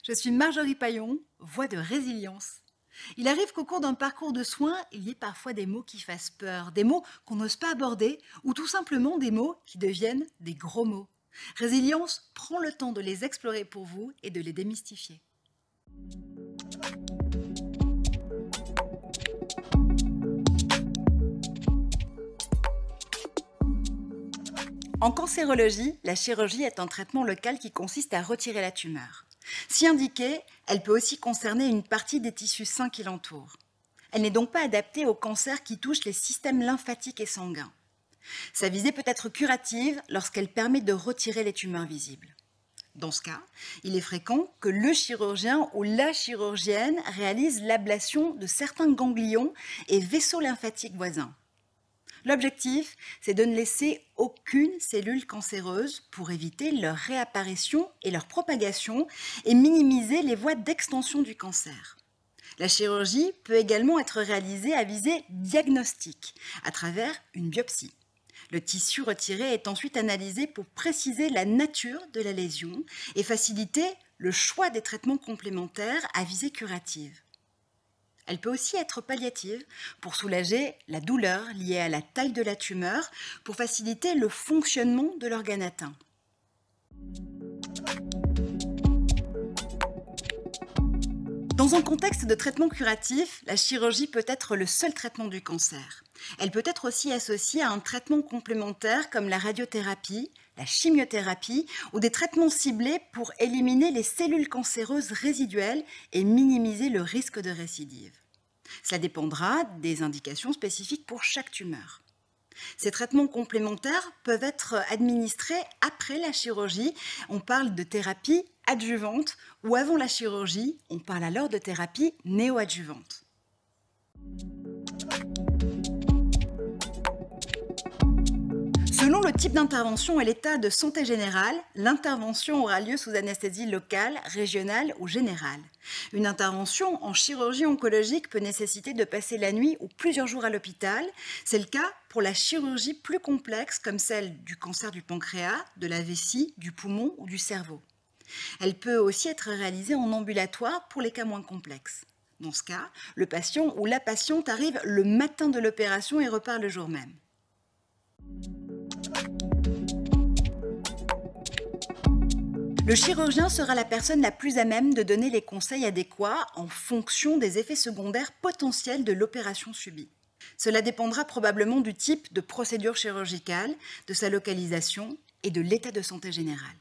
Je suis Marjorie Paillon, voix de résilience. Il arrive qu'au cours d'un parcours de soins, il y ait parfois des mots qui fassent peur, des mots qu'on n'ose pas aborder ou tout simplement des mots qui deviennent des gros mots. Résilience prend le temps de les explorer pour vous et de les démystifier. En cancérologie, la chirurgie est un traitement local qui consiste à retirer la tumeur. Si indiquée, elle peut aussi concerner une partie des tissus sains qui l'entourent. Elle n'est donc pas adaptée aux cancers qui touchent les systèmes lymphatiques et sanguins. Sa visée peut être curative lorsqu'elle permet de retirer les tumeurs visibles. Dans ce cas, il est fréquent que le chirurgien ou la chirurgienne réalise l'ablation de certains ganglions et vaisseaux lymphatiques voisins. L'objectif, c'est de ne laisser aucune cellule cancéreuse pour éviter leur réapparition et leur propagation et minimiser les voies d'extension du cancer. La chirurgie peut également être réalisée à visée diagnostique, à travers une biopsie. Le tissu retiré est ensuite analysé pour préciser la nature de la lésion et faciliter le choix des traitements complémentaires à visée curative. Elle peut aussi être palliative pour soulager la douleur liée à la taille de la tumeur, pour faciliter le fonctionnement de l'organe atteint. Dans un contexte de traitement curatif, la chirurgie peut être le seul traitement du cancer. Elle peut être aussi associée à un traitement complémentaire comme la radiothérapie, la chimiothérapie ou des traitements ciblés pour éliminer les cellules cancéreuses résiduelles et minimiser le risque de récidive. Cela dépendra des indications spécifiques pour chaque tumeur. Ces traitements complémentaires peuvent être administrés après la chirurgie. On parle de thérapie adjuvante ou avant la chirurgie, on parle alors de thérapie néoadjuvante. Selon le type d'intervention et l'état de santé général, l'intervention aura lieu sous anesthésie locale, régionale ou générale. Une intervention en chirurgie oncologique peut nécessiter de passer la nuit ou plusieurs jours à l'hôpital. C'est le cas pour la chirurgie plus complexe comme celle du cancer du pancréas, de la vessie, du poumon ou du cerveau. Elle peut aussi être réalisée en ambulatoire pour les cas moins complexes. Dans ce cas, le patient ou la patiente arrive le matin de l'opération et repart le jour même. Le chirurgien sera la personne la plus à même de donner les conseils adéquats en fonction des effets secondaires potentiels de l'opération subie. Cela dépendra probablement du type de procédure chirurgicale, de sa localisation et de l'état de santé général.